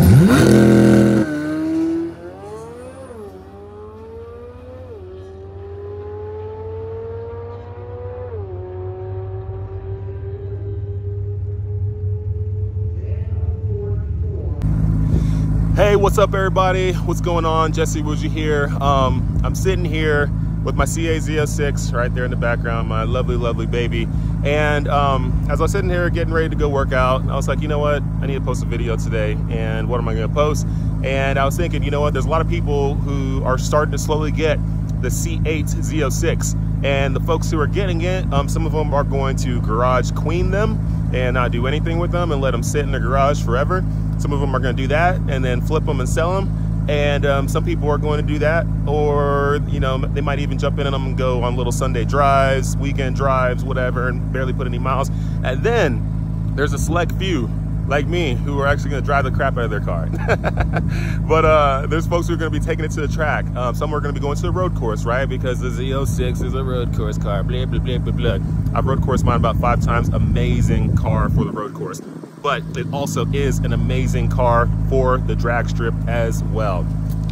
Hey, what's up everybody? What's going on? Iwuji here. I'm sitting here with my Z06 right there in the background, my lovely, lovely baby. And as I was sitting here getting ready to go work out, I was like, you know what? I need to post a video today. And what am I gonna post? And I was thinking, you know what? There's a lot of people who are starting to slowly get the C8 Z06. And the folks who are getting it, some of them are going to garage queen them and not do anything with them and let them sit in the garage forever. Some of them are going to do that and then flip them and sell them. And some people are going to do that, or you know, they might even jump in them and go on little Sunday drives, weekend drives, whatever, and barely put any miles. And then there's a select few like me who are actually going to drive the crap out of their car. But there's folks who are going to be taking it to the track. Some are going to be going to the road course, right? Because the Z06 is a road course car, blah, blah, blah, blah, blah. I've road coursed mine about 5 times. Amazing car for the road course. But it also is an amazing car for the drag strip as well.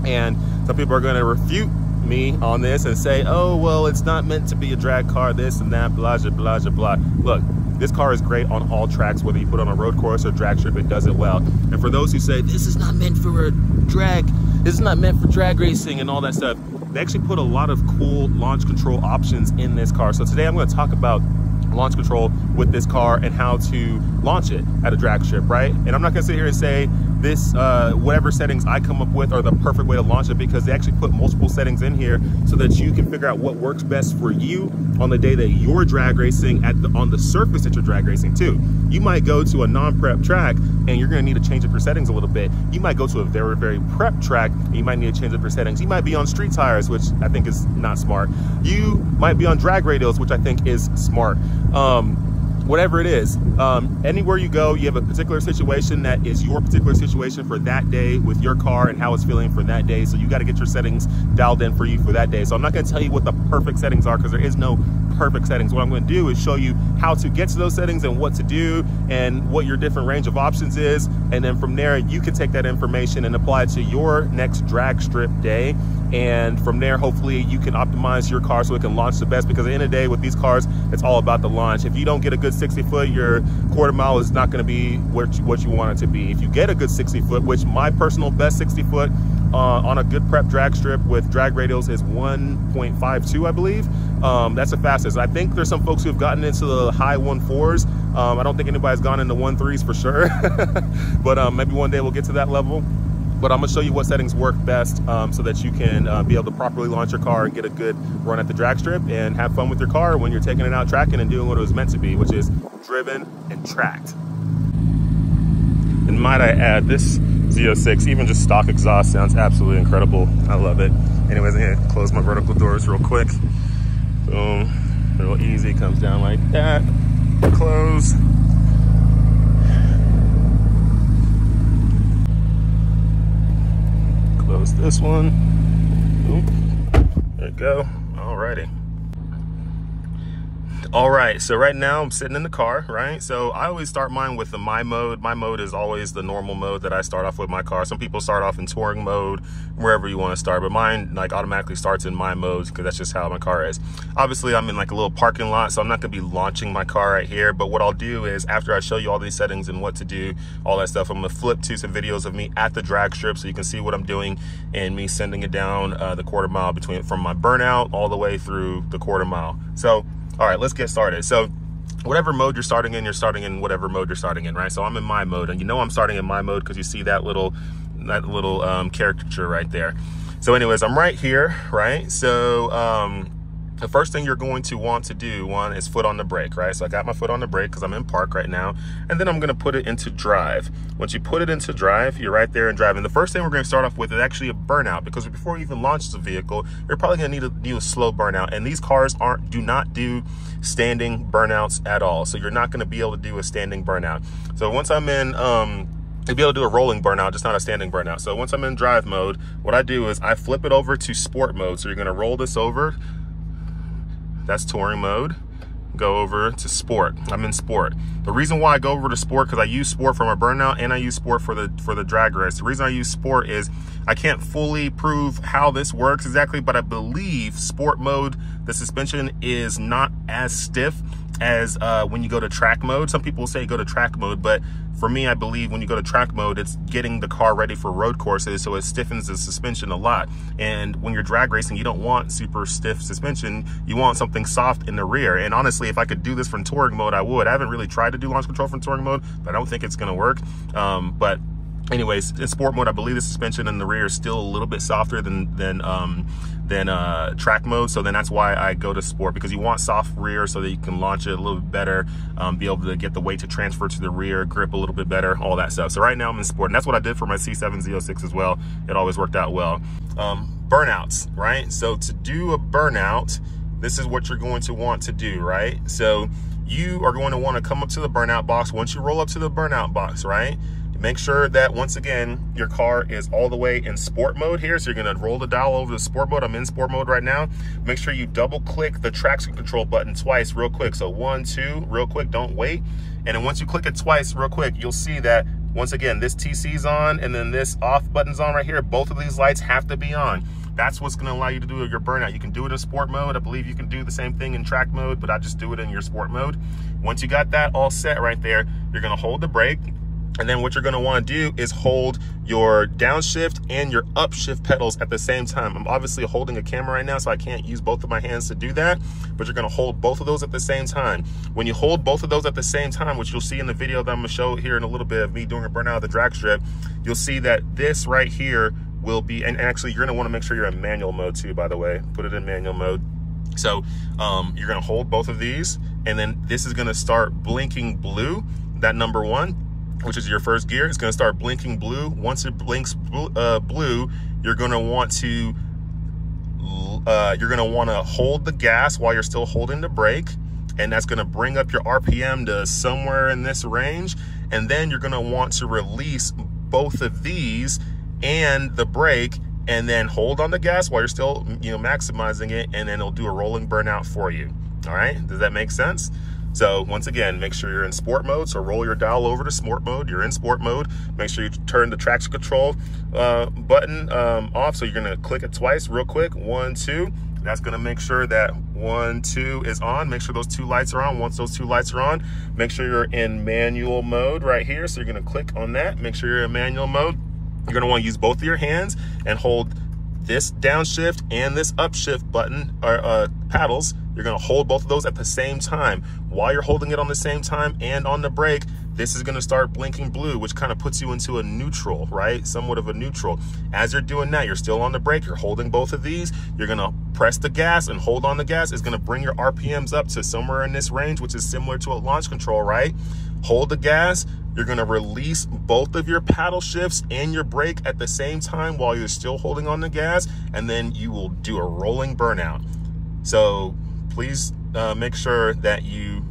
And some people are going to refute me on this and say, oh, well, it's not meant to be a drag car, this and that, blah, blah, blah, blah, blah. Look, this car is great on all tracks, whether you put it on a road course or drag strip, it does it well. And for those who say, this is not meant for a drag, this is not meant for drag racing and all that stuff, they actually put a lot of cool launch control options in this car. So today I'm going to talk about launch control with this car and how to launch it at a drag strip, right? And I'm not gonna sit here and say this, whatever settings I come up with are the perfect way to launch it, because they actually put multiple settings in here so that you can figure out what works best for you on the day that you're drag racing on the surface that you're drag racing too. You might go to a non-prep track and you're gonna need to change up your settings a little bit. You might go to a very, very prep track and you might need to change up your settings. You might be on street tires, which I think is not smart. You might be on drag radials, which I think is smart. Whatever it is, anywhere you go, you have a particular situation that is your particular situation for that day with your car and how it's feeling for that day. So you got to get your settings dialed in for you for that day. So I'm not going to tell you what the perfect settings are, because there is no perfect settings. What I'm going to do is show you how to get to those settings and what to do and what your different range of options is. And then from there, you can take that information and apply it to your next drag strip day. And from there, hopefully you can optimize your car so it can launch the best, because at the end of the day with these cars, it's all about the launch. If you don't get a good 60 foot, your quarter mile is not going to be what you want it to be. If you get a good 60 foot, which my personal best 60 foot on a good prep drag strip with drag radials is 1.52, I believe. That's the fastest. I think there's some folks who have gotten into the high 1.4s. I don't think anybody's gone into 1.3s for sure. But maybe one day we'll get to that level. But I'm gonna show you what settings work best so that you can be able to properly launch your car and get a good run at the drag strip and have fun with your car when you're taking it out tracking and doing what it was meant to be, which is driven and tracked. And might I add, this Z06, even just stock exhaust, sounds absolutely incredible. I love it. Anyways, I'm gonna close my vertical doors real quick. Boom, real easy, comes down like that. Close. Close this one. Oop. There you go. Alrighty. All right, so right now I'm sitting in the car, right? So I always start mine with the my mode. My mode is always the normal mode that I start off with my car. Some people start off in touring mode, wherever you want to start, but mine like automatically starts in my mode because that's just how my car is. Obviously, I'm in like a little parking lot, so I'm not gonna be launching my car right here, but what I'll do is after I show you all these settings and what to do, all that stuff, I'm gonna flip to some videos of me at the drag strip so you can see what I'm doing and me sending it down the quarter mile from my burnout all the way through the quarter mile. So all right, let's get started. So whatever mode you're starting in whatever mode you're starting in, right? So I'm in my mode, and you know I'm starting in my mode because you see that little caricature right there. So anyways, I'm right here, right? So the first thing you're going to want to do, one, is foot on the brake, right? So I got my foot on the brake because I'm in park right now, and then I'm gonna put it into drive. Once you put it into drive, you're right there in drive. And the first thing we're gonna start off with is actually a burnout, because before you even launch the vehicle, you're probably gonna need to do a slow burnout. And these cars do not do standing burnouts at all. So you're not gonna be able to do a standing burnout. So once I'm in, you'll be able to do a rolling burnout, just not a standing burnout. So once I'm in drive mode, what I do is I flip it over to sport mode. So you're gonna roll this over. That's touring mode. go over to sport. I'm in sport. The reason why I go over to sport, because I use sport for my burnout and I use sport for the drag race. The reason I use sport is I can't fully prove how this works exactly, but I believe sport mode, the suspension is not as stiff as when you go to track mode. Some people say go to track mode, but for me, I believe when you go to track mode, it's getting the car ready for road courses, so it stiffens the suspension a lot. And when you're drag racing, you don't want super stiff suspension. You want something soft in the rear. And honestly, if I could do this from touring mode, I would. I haven't really tried to do launch control from touring mode, but I don't think it's gonna work. But anyways, in sport mode, I believe the suspension in the rear is still a little bit softer than track mode. So then that's why I go to sport, because you want soft rear so that you can launch it a little bit better, be able to get the weight to transfer to the rear, grip a little bit better, all that stuff. So right now I'm in sport, and that's what I did for my C7 Z06 as well. It always worked out well. Burnouts, right? So to do a burnout, this is what you're going to want to do, right? So you are going to want to come up to the burnout box. Once you roll up to the burnout box, right? Make sure that, once again, your car is all the way in sport mode here. So you're gonna roll the dial over to sport mode. I'm in sport mode right now. Make sure you double click the traction control button twice real quick. So 1, 2, real quick, don't wait. And then once you click it twice real quick, you'll see that, once again, this TC's on and then this off button's on right here. Both of these lights have to be on. That's what's gonna allow you to do your burnout. You can do it in sport mode. I believe you can do the same thing in track mode, but I just do it in your sport mode. Once you got that all set right there, you're gonna hold the brake. And then what you're gonna wanna do is hold your downshift and your upshift pedals at the same time. I'm obviously holding a camera right now, so I can't use both of my hands to do that, but you're gonna hold both of those at the same time. When you hold both of those at the same time, which you'll see in the video that I'm gonna show here in a little bit of me doing a burnout of the drag strip, you'll see that this right here will be, and actually you're gonna wanna make sure you're in manual mode too, by the way. Put it in manual mode. So you're gonna hold both of these, and then this is gonna start blinking blue, that number 1, which is your first gear. It's gonna start blinking blue. Once it blinks blue, you're gonna want to hold the gas while you're still holding the brake, and that's gonna bring up your RPM to somewhere in this range. And then you're gonna want to release both of these and the brake, and then hold on the gas while you're still, maximizing it, and then it'll do a rolling burnout for you. All right, does that make sense? So once again, make sure you're in sport mode. So roll your dial over to sport mode. You're in sport mode. Make sure you turn the traction control button off. So you're gonna click it twice real quick. 1, 2. That's gonna make sure that 1, 2 is on. Make sure those 2 lights are on. Once those 2 lights are on, make sure you're in manual mode right here. So you're gonna click on that. Make sure you're in manual mode. You're gonna wanna use both of your hands and hold this downshift and this upshift button, or paddles. You're gonna hold both of those at the same time. While you're holding it on the same time and on the brake, this is gonna start blinking blue, which kind of puts you into a neutral, right? Somewhat of a neutral. As you're doing that, you're still on the brake, you're holding both of these, you're gonna press the gas and hold on the gas. It's gonna bring your RPMs up to somewhere in this range, which is similar to a launch control, right? Hold the gas, you're gonna release both of your paddle shifts and your brake at the same time while you're still holding on the gas, and then you will do a rolling burnout. So please make sure that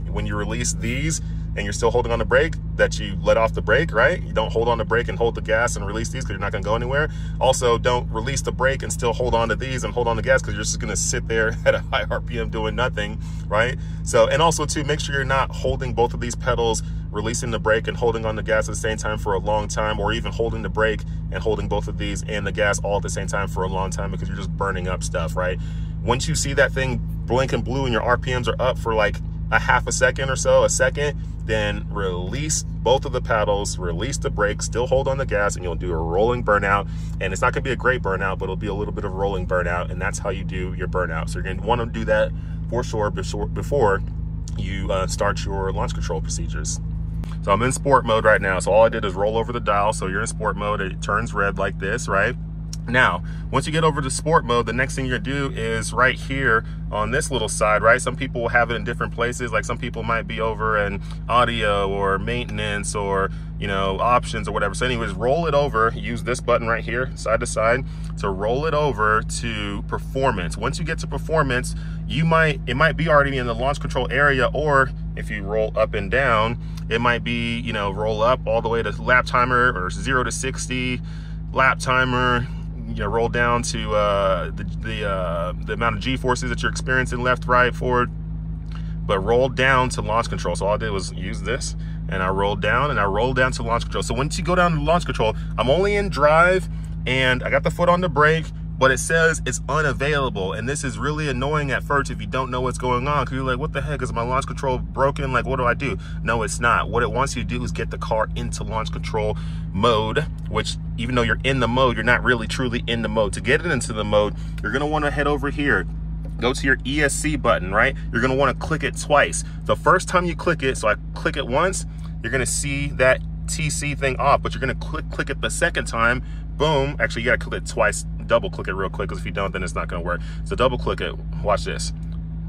when you release these and you're still holding on the brake, that you let off the brake, right? You don't hold on the brake and hold the gas and release these, because you're not gonna go anywhere. Also, don't release the brake and still hold on to these and hold on the gas, because you're just gonna sit there at a high RPM doing nothing, right? So, and also too, make sure you're not holding both of these pedals, releasing the brake and holding on the gas at the same time for a long time, or even holding the brake and holding both of these and the gas all at the same time for a long time, because you're just burning up stuff, right? Once you see that thing blinking blue and your RPMs are up for like a half a second or so, a second, then release both of the paddles, release the brake, still hold on the gas, and you'll do a rolling burnout. And it's not gonna be a great burnout, but it'll be a little bit of a rolling burnout, and that's how you do your burnout. So you're gonna wanna do that for sure before you start your launch control procedures. So I'm in sport mode right now. So all I did is roll over the dial. So you're in sport mode, it turns red like this, right? Now, once you get over to sport mode, the next thing you're gonna do is right here on this little side, right? Some people will have it in different places. Like some people might be over in audio or maintenance or, options or whatever. So anyways, roll it over, use this button right here, side to side, to roll it over to performance. Once you get to performance, it might be already in the launch control area, or if you roll up and down, it might be, roll up all the way to lap timer or 0 to 60, lap timer, roll down to the amount of G-forces that you're experiencing left, right, forward, but roll down to launch control. So all I did was use this, and I rolled down, and I rolled down to launch control. So once you go down to launch control, I'm only in drive, and I got the foot on the brake, but it says it's unavailable. And this is really annoying at first if you don't know what's going on, because you're like, what the heck, is my launch control broken? Like, what do I do? No, it's not. What it wants you to do is get the car into launch control mode, which even though you're in the mode, you're not really truly in the mode. To get it into the mode, you're gonna wanna head over here, go to your ESC button, right? You're gonna wanna click it twice. The first time you click it, so I click it once, you're gonna see that TC thing off, but you're gonna click it the second time, boom. Actually, you gotta click it twice, double click it real quick, because if you don't, then it's not gonna work. So double click it, watch this.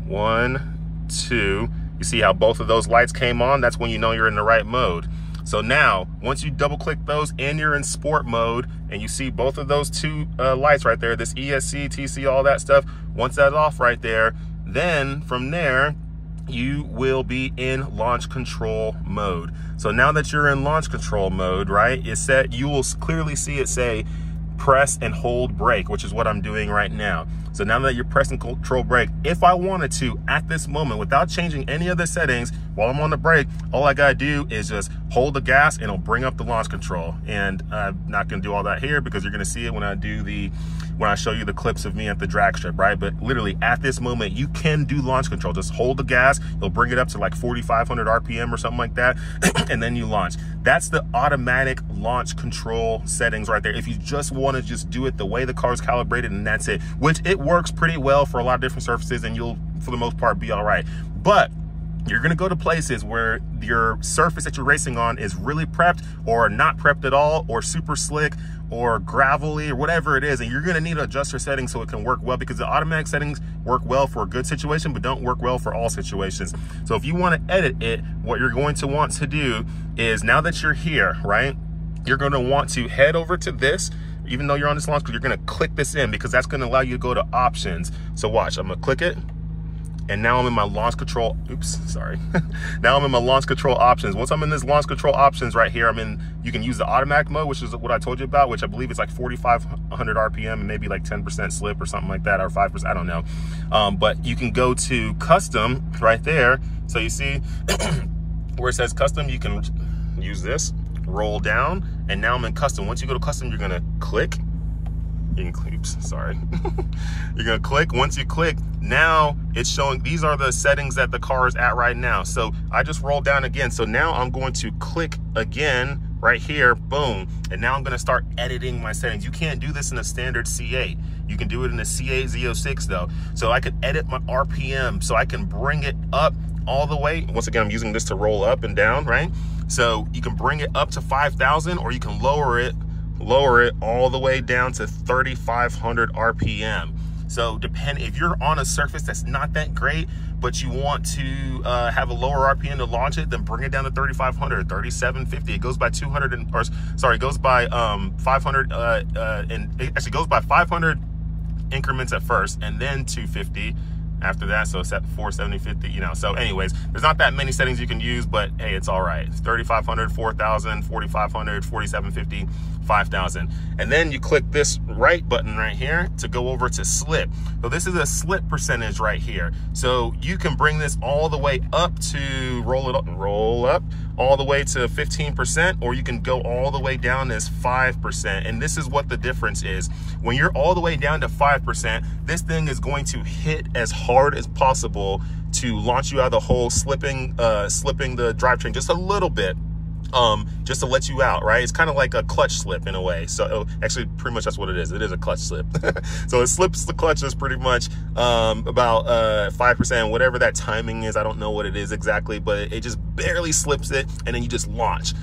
1, 2, you see how both of those lights came on? That's when you know you're in the right mode. So now, once you double click those and you're in sport mode, and you see both of those two lights right there, this ESC, TC, all that stuff, once that's off right there, then from there, you will be in launch control mode. So now that you're in launch control mode, right, it's set, you will clearly see it say press and hold brake, which is what I'm doing right now. So now that you're pressing control brake, if I wanted to at this moment, without changing any of the settings, while I'm on the brake, all I gotta do is just hold the gas and it'll bring up the launch control. And I'm not gonna do all that here because you're gonna see it when I show you the clips of me at the drag strip, right? But literally at this moment, you can do launch control. Just hold the gas, it'll bring it up to like 4,500 RPM or something like that, and then you launch. That's the automatic launch control settings right there. If you just wanna just do it the way the car is calibrated, and that's it, which it works pretty well for a lot of different surfaces, and you'll, for the most part, be all right. But you're gonna go to places where your surface that you're racing on is really prepped or not prepped at all, or super slick or gravelly or whatever it is, and you're gonna need to adjust your settings so it can work well, because the automatic settings work well for a good situation but don't work well for all situations. So if you wanna edit it, what you're going to want to do is, now that you're here, right, you're gonna want to head over to this. Even though you're on this launch, you're gonna click this in, because that's gonna allow you to go to options. So watch, I'm gonna click it, and now I'm in my launch control, now I'm in my launch control options. Once I'm in this launch control options right here, you can use the automatic mode, which is what I told you about, which I believe is like 4,500 RPM and maybe like 10% slip or something like that, or 5%, I don't know. But you can go to custom right there. So you see where it says custom, you can use this, roll down, and now I'm in custom. Once you go to custom, you're gonna click. You're gonna click. Once you click, now it's showing, these are the settings that the car is at right now. So I just rolled down again. So now I'm going to click again right here, boom. And now I'm gonna start editing my settings. You can't do this in a standard C8. You can do it in a C8 Z06 though. So I can edit my RPM, so I can bring it up all the way. Once again, I'm using this to roll up and down, right? So you can bring it up to 5,000, or you can lower it all the way down to 3,500 RPM. So if you're on a surface that's not that great, but you want to have a lower RPM to launch it, then bring it down to 3,500, 3,750. It goes by 500, and it actually goes by 500 increments at first, and then 250 after that. So it's at 470, 50, you know. So anyways, there's not that many settings you can use, but hey, it's all right. It's 3,500, 4,000, 4,500, 4,750, 5,000. And then you click this right button right here to go over to slip. So this is a slip percentage right here. So you can bring this all the way up to roll up all the way to 15%, or you can go all the way down as 5%. And this is what the difference is. When you're all the way down to 5%, this thing is going to hit as hard as possible to launch you out of the hole, slipping the drivetrain just a little bit, just to let you out, right? It's kind of like a clutch slip in a way. So actually, pretty much that's what it is. It is a clutch slip. So it slips the clutches pretty much about 5%, whatever that timing is. I don't know what it is exactly, but it just barely slips it, and then you just launch.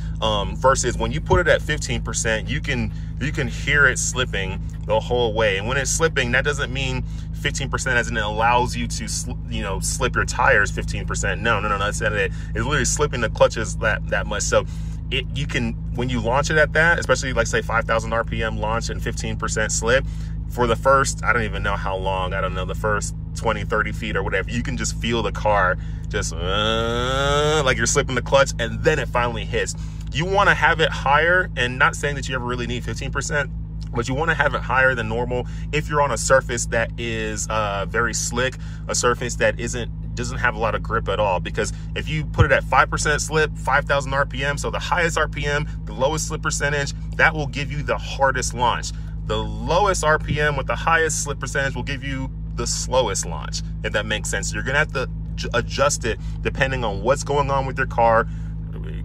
Versus when you put it at 15%, you can hear it slipping the whole way. And when it's slipping, that doesn't mean 15% as in it allows you to slip your tires 15%. No, that's not it. It's literally slipping the clutches that much. So you can, when you launch it at that, especially like say 5,000 RPM launch and 15% slip, for the first, I don't even know how long, I don't know, the first 20, 30 feet or whatever, you can just feel the car just like you're slipping the clutch, and then it finally hits. You want to have it higher, and not saying that you ever really need 15%, but you want to have it higher than normal if you're on a surface that is very slick, a surface that doesn't have a lot of grip at all, because if you put it at 5% slip, 5,000 RPM, so the highest RPM, the lowest slip percentage, that will give you the hardest launch. The lowest RPM with the highest slip percentage will give you the slowest launch, if that makes sense. You're gonna have to adjust it depending on what's going on with your car,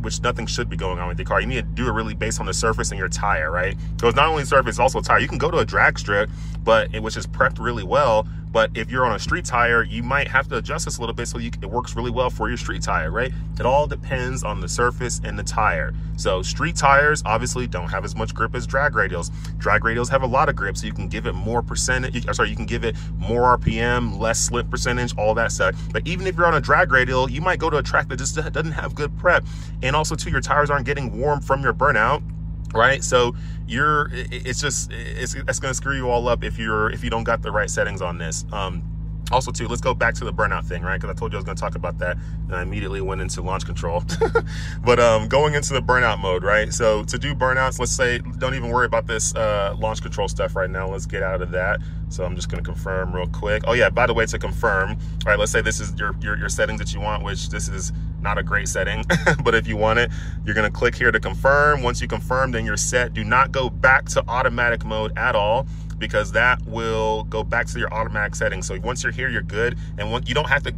which nothing should be going on with your car. You need to do it really based on the surface and your tire, right? So it's not only surface, it's also tire. You can go to a drag strip, which is prepped really well, but if you're on a street tire, you might have to adjust this a little bit so it works really well for your street tire, right? It all depends on the surface and the tire. So street tires obviously don't have as much grip as drag radials. Drag radials have a lot of grip, so you can give it more percentage, you can give it more RPM, less slip percentage, all that stuff. But even if you're on a drag radial, you might go to a track that just doesn't have good prep. And also too, your tires aren't getting warm from your burnout, right? So it's gonna screw you all up if you don't got the right settings on this. Also too, let's go back to the burnout thing, right? Because I told you I was gonna talk about that, and I immediately went into launch control. But going into the burnout mode, right? So to do burnouts, let's say, don't even worry about this launch control stuff right now. Let's get out of that. So I'm just gonna confirm real quick. Oh yeah, by the way, to confirm, all right, let's say this is your settings that you want, which this is not a great setting, but if you want it, you're gonna click here to confirm. Once you confirm, then you're set. Do not go back to automatic mode at all, because that will go back to your automatic settings. So once you're here, you're good. And you don't have to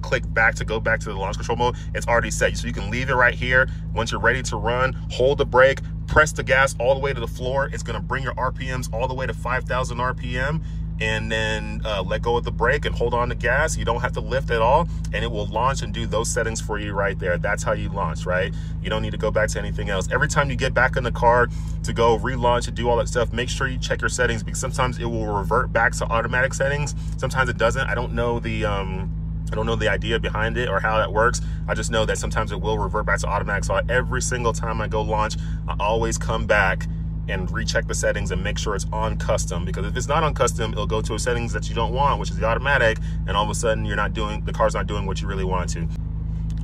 click back to go back to the launch control mode. It's already set. So you can leave it right here. Once you're ready to run, hold the brake, press the gas all the way to the floor. It's gonna bring your RPMs all the way to 5,000 RPM. And then let go of the brake and hold on to gas. You don't have to lift at all, and it will launch and do those settings for you right there. That's how you launch, right? You don't need to go back to anything else. Every time you get back in the car to go relaunch and do all that stuff, make sure you check your settings, because sometimes it will revert back to automatic settings. Sometimes it doesn't. I don't know the idea behind it or how that works. I just know that sometimes it will revert back to automatic. So every single time I go launch, I always come back and recheck the settings and make sure it's on custom, because if it's not on custom, it'll go to a settings that you don't want, which is the automatic, and all of a sudden the car's not doing what you really want to.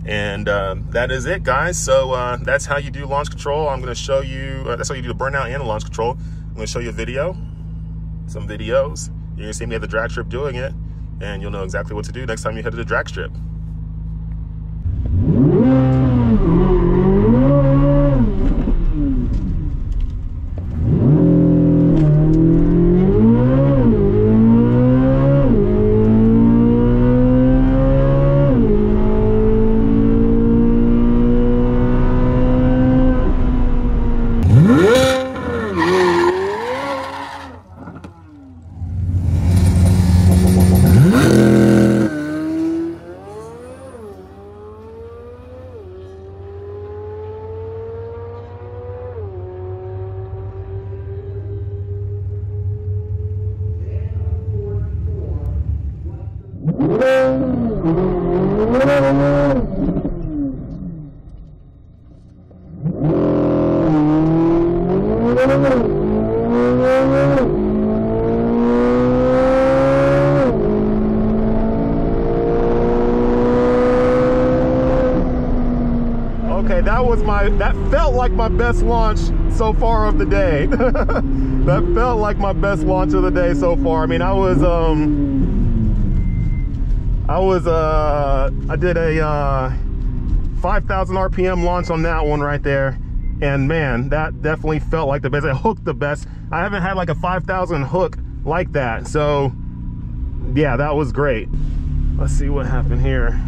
And that is it, guys. So that's how you do launch control. I'm going to show you, that's how you do the burnout and the launch control. I'm going to show you a video, some videos. You're going to see me at the drag strip doing it, and you'll know exactly what to do next time you head to the drag strip. Okay, that felt like my best launch so far of the day. That felt like my best launch of the day so far. I mean, I did a 5,000 RPM launch on that one right there, and man, that definitely felt like the best. It hooked the best. I haven't had like a 5,000 hook like that, so yeah, that was great. Let's see what happened here.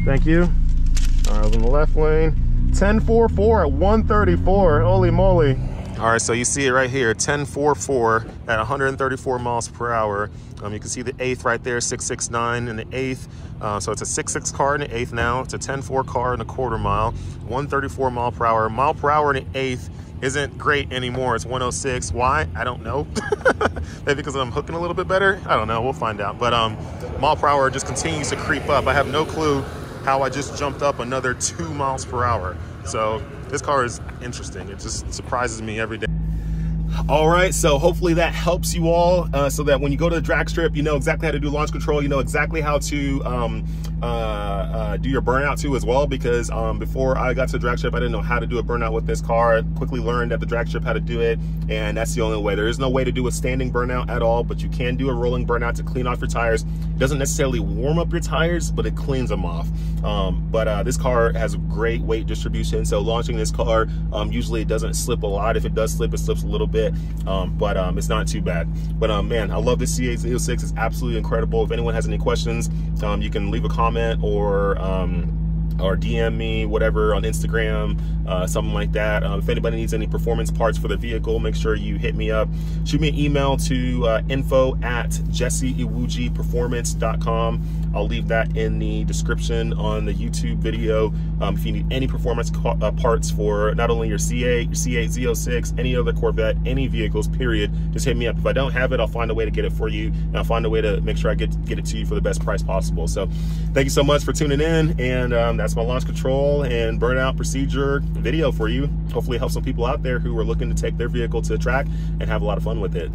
Thank you. All right, I was in the left lane. 10.44 at 134. Holy moly. All right, so you see it right here, 10.44 at 134 miles per hour. You can see the eighth right there, 669 in the eighth. So it's a 6.6 car in the eighth now. It's a 10.4 car in a quarter mile, 134 mile per hour. Mile per hour in the eighth isn't great anymore. It's 106. Why? I don't know. Maybe because I'm hooking a little bit better. I don't know. We'll find out. But mile per hour just continues to creep up. I have no clue how I just jumped up another 2 miles per hour. So this car is interesting. It just surprises me every day. All right, so hopefully that helps you all so that when you go to the drag strip, you know exactly how to do launch control. You know exactly how to do your burnout too as well, because before I got to the drag strip, I didn't know how to do a burnout with this car. I quickly learned at the drag strip how to do it, and that's the only way. There is no way to do a standing burnout at all, but you can do a rolling burnout to clean off your tires. It doesn't necessarily warm up your tires, but it cleans them off. This car has a great weight distribution, so launching this car, usually it doesn't slip a lot. If it does slip, it slips a little bit, but it's not too bad. But man, I love this Z06. It's absolutely incredible. If anyone has any questions, you can leave a comment or DM me, whatever, on Instagram, something like that. If anybody needs any performance parts for the vehicle, make sure you hit me up. Shoot me an email to info@jesseiwujiperformance.com. I'll leave that in the description on the YouTube video. If you need any performance parts for not only your C8, your C8 Z06, any other Corvette, any vehicles, period, just hit me up. If I don't have it, I'll find a way to get it for you, and I'll find a way to make sure I get it to you for the best price possible. So thank you so much for tuning in, and that's my launch control and burnout procedure video for you. Hopefully it helps some people out there who are looking to take their vehicle to the track and have a lot of fun with it.